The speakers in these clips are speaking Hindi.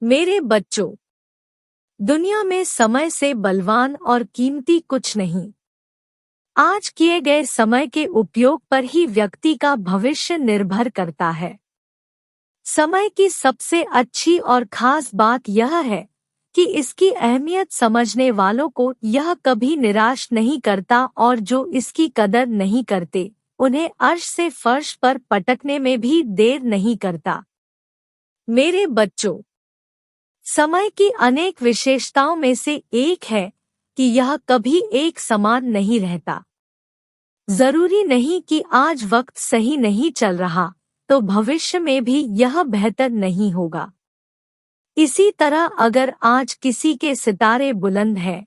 मेरे बच्चों, दुनिया में समय से बलवान और कीमती कुछ नहीं। आज किए गए समय के उपयोग पर ही व्यक्ति का भविष्य निर्भर करता है। समय की सबसे अच्छी और खास बात यह है कि इसकी अहमियत समझने वालों को यह कभी निराश नहीं करता और जो इसकी कदर नहीं करते, उन्हें अर्श से फर्श पर पटकने में भी देर नहीं करता। मेरे बच्चों, समय की अनेक विशेषताओं में से एक है कि यह कभी एक समान नहीं रहता। जरूरी नहीं कि आज वक्त सही नहीं चल रहा तो भविष्य में भी यह बेहतर नहीं होगा। इसी तरह अगर आज किसी के सितारे बुलंद हैं,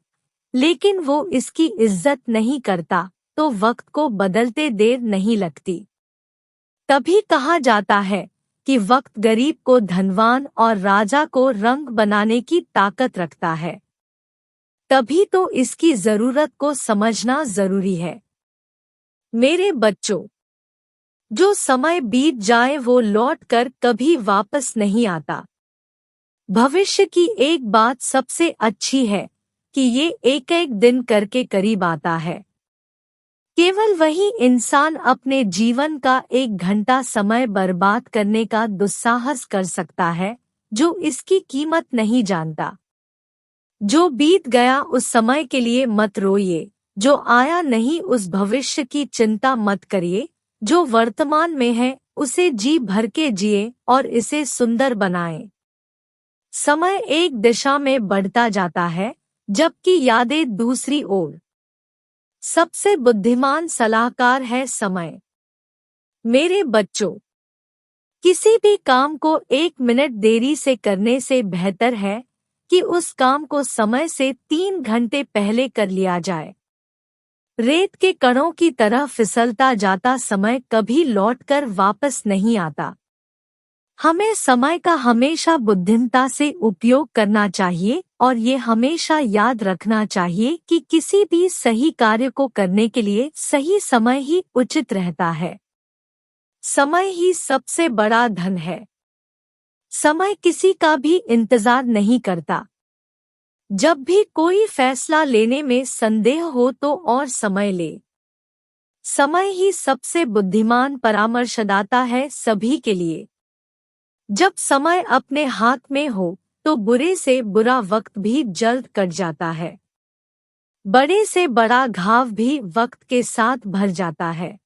लेकिन वो इसकी इज्जत नहीं करता, तो वक्त को बदलते देर नहीं लगती। तभी कहा जाता है कि वक्त गरीब को धनवान और राजा को रंग बनाने की ताकत रखता है। तभी तो इसकी जरूरत को समझना जरूरी है। मेरे बच्चों, जो समय बीत जाए वो लौट कर कभी वापस नहीं आता। भविष्य की एक बात सबसे अच्छी है कि ये एक एक दिन करके करीब आता है। केवल वही इंसान अपने जीवन का 1 घंटा समय बर्बाद करने का दुस्साहस कर सकता है जो इसकी कीमत नहीं जानता। जो बीत गया उस समय के लिए मत रोइए, जो आया नहीं उस भविष्य की चिंता मत करिए। जो वर्तमान में है उसे जी भर के जिए और इसे सुंदर बनाएं। समय एक दिशा में बढ़ता जाता है जबकि यादें दूसरी ओर। सबसे बुद्धिमान सलाहकार है समय। मेरे बच्चों, किसी भी काम को 1 मिनट देरी से करने से बेहतर है कि उस काम को समय से 3 घंटे पहले कर लिया जाए। रेत के कणों की तरह फिसलता जाता समय कभी लौटकर वापस नहीं आता। हमें समय का हमेशा बुद्धिमता से उपयोग करना चाहिए और ये हमेशा याद रखना चाहिए कि किसी भी सही कार्य को करने के लिए सही समय ही उचित रहता है। समय ही सबसे बड़ा धन है। समय किसी का भी इंतजार नहीं करता। जब भी कोई फैसला लेने में संदेह हो तो और समय ले। समय ही सबसे बुद्धिमान परामर्शदाता है सभी के लिए। जब समय अपने हाथ में हो तो बुरे से बुरा वक्त भी जल्द कट जाता है। बड़े से बड़ा घाव भी वक्त के साथ भर जाता है।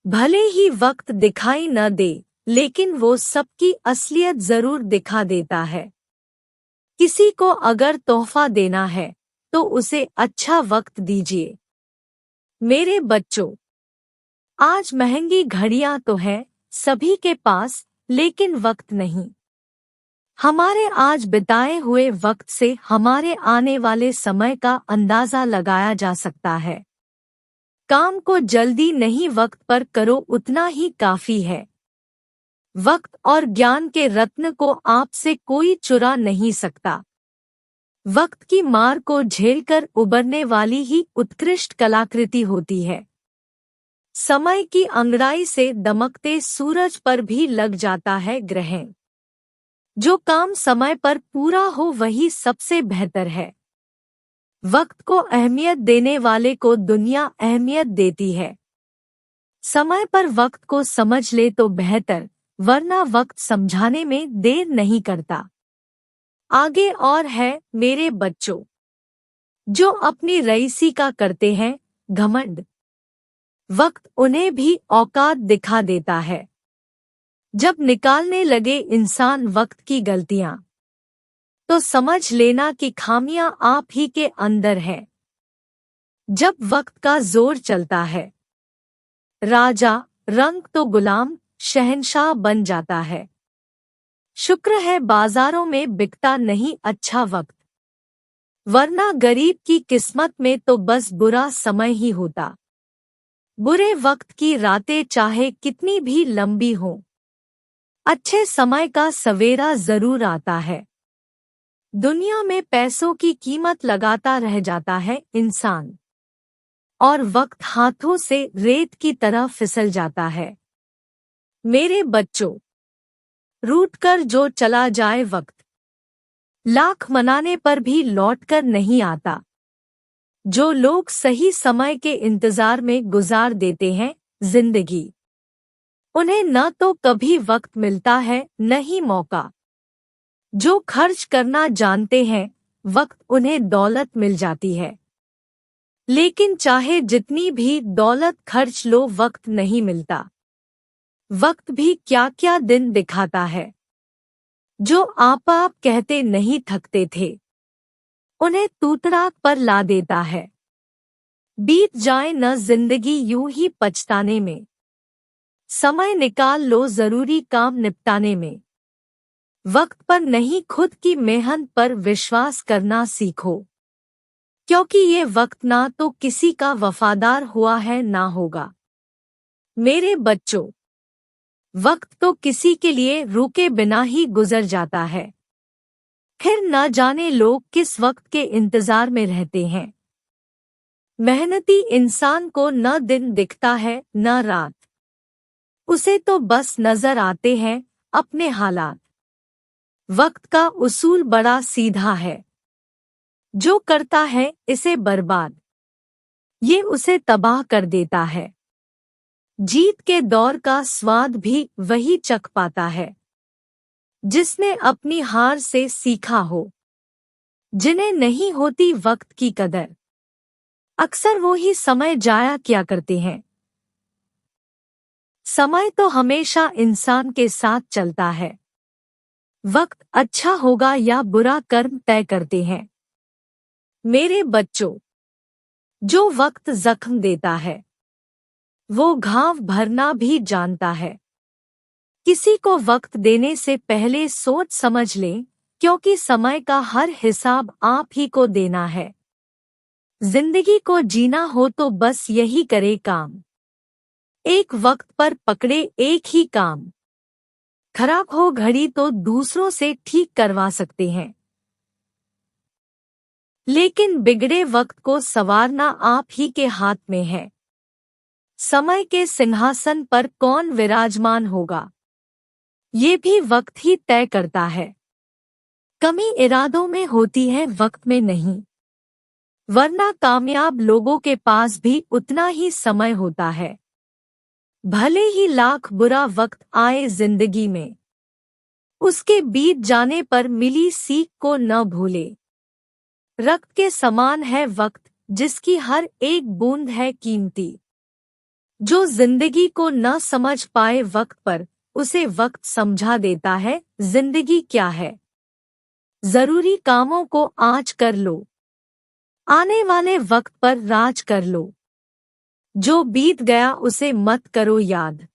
भले ही वक्त दिखाई न दे, लेकिन वो सबकी असलियत जरूर दिखा देता है। किसी को अगर तोहफा देना है तो उसे अच्छा वक्त दीजिए। मेरे बच्चों, आज महंगी घड़ियां तो है सभी के पास, लेकिन वक्त नहीं। हमारे आज बिताए हुए वक्त से हमारे आने वाले समय का अंदाजा लगाया जा सकता है। काम को जल्दी नहीं वक्त पर करो, उतना ही काफी है। वक्त और ज्ञान के रत्न को आपसे कोई चुरा नहीं सकता। वक्त की मार को झेलकर उबरने वाली ही उत्कृष्ट कलाकृति होती है। समय की अंगड़ाई से दमकते सूरज पर भी लग जाता है ग्रहण। जो काम समय पर पूरा हो वही सबसे बेहतर है। वक्त को अहमियत देने वाले को दुनिया अहमियत देती है। समय पर वक्त को समझ ले तो बेहतर, वरना वक्त समझाने में देर नहीं करता। आगे और है मेरे बच्चों, जो अपनी रईसी का करते हैं घमंड, वक्त उन्हें भी औकात दिखा देता है। जब निकालने लगे इंसान वक्त की गलतियां, तो समझ लेना कि खामियां आप ही के अंदर है। जब वक्त का जोर चलता है, राजा रंग तो गुलाम शहंशाह बन जाता है। शुक्र है बाजारों में बिकता नहीं अच्छा वक्त, वरना गरीब की किस्मत में तो बस बुरा समय ही होता। बुरे वक्त की रातें चाहे कितनी भी लंबी हों, अच्छे समय का सवेरा जरूर आता है। दुनिया में पैसों की कीमत लगाता रह जाता है इंसान, और वक्त हाथों से रेत की तरह फिसल जाता है। मेरे बच्चों, रूठ कर जो चला जाए वक्त, लाख मनाने पर भी लौटकर नहीं आता। जो लोग सही समय के इंतजार में गुजार देते हैं जिंदगी, उन्हें न तो कभी वक्त मिलता है न ही मौका। जो खर्च करना जानते हैं, वक्त उन्हें दौलत मिल जाती है। लेकिन चाहे जितनी भी दौलत खर्च लो, वक्त नहीं मिलता। वक्त भी क्या क्या दिन दिखाता है। जो आप कहते नहीं थकते थे, उन्हें तूतराक पर ला देता है। बीत जाए न जिंदगी यूं ही पछताने में, समय निकाल लो जरूरी काम निपटाने में। वक्त पर नहीं, खुद की मेहनत पर विश्वास करना सीखो, क्योंकि ये वक्त ना तो किसी का वफादार हुआ है ना होगा। मेरे बच्चों, वक्त तो किसी के लिए रुके बिना ही गुजर जाता है। फिर न जाने लोग किस वक्त के इंतजार में रहते हैं। मेहनती इंसान को न दिन दिखता है न रात, उसे तो बस नजर आते हैं अपने हालात। वक्त का उसूल बड़ा सीधा है, जो करता है इसे बर्बाद, ये उसे तबाह कर देता है। जीत के दौर का स्वाद भी वही चख पाता है, जिसने अपनी हार से सीखा हो। जिन्हें नहीं होती वक्त की कदर, अक्सर वो ही समय जाया किया करते हैं। समय तो हमेशा इंसान के साथ चलता है। वक्त अच्छा होगा या बुरा कर्म तय करते हैं। मेरे बच्चों, जो वक्त जख्म देता है, वो घाव भरना भी जानता है। किसी को वक्त देने से पहले सोच समझ लें, क्योंकि समय का हर हिसाब आप ही को देना है। जिंदगी को जीना हो तो बस यही करे काम, एक वक्त पर पकड़े एक ही काम। खराब हो घड़ी तो दूसरों से ठीक करवा सकते हैं, लेकिन बिगड़े वक्त को संवारना आप ही के हाथ में है। समय के सिंहासन पर कौन विराजमान होगा, ये भी वक्त ही तय करता है। कमी इरादों में होती है, वक्त में नहीं। वरना कामयाब लोगों के पास भी उतना ही समय होता है। भले ही लाख बुरा वक्त आए जिंदगी में, उसके बीत जाने पर मिली सीख को न भूले। रक्त के समान है वक्त, जिसकी हर एक बूंद है कीमती। जो जिंदगी को न समझ पाए वक्त पर, उसे वक्त समझा देता है जिंदगी क्या है। जरूरी कामों को आज कर लो, आने वाले वक्त पर राज कर लो। जो बीत गया उसे मत करो याद,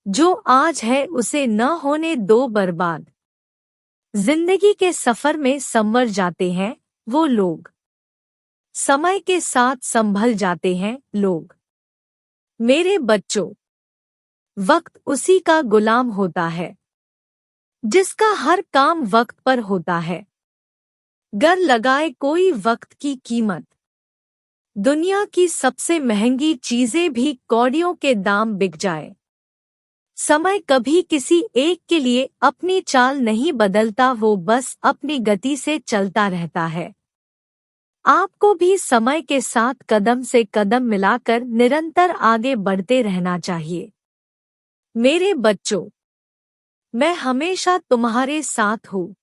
जो आज है उसे न होने दो बर्बाद। जिंदगी के सफर में संवर जाते हैं वो लोग, समय के साथ संभल जाते हैं लोग। मेरे बच्चों, वक्त उसी का गुलाम होता है, जिसका हर काम वक्त पर होता है। गर लगाए कोई वक्त की कीमत, दुनिया की सबसे महंगी चीजें भी कौड़ियों के दाम बिक जाए। समय कभी किसी एक के लिए अपनी चाल नहीं बदलता, वो बस अपनी गति से चलता रहता है। आपको भी समय के साथ कदम से कदम मिलाकर निरंतर आगे बढ़ते रहना चाहिए। मेरे बच्चों, मैं हमेशा तुम्हारे साथ हूँ।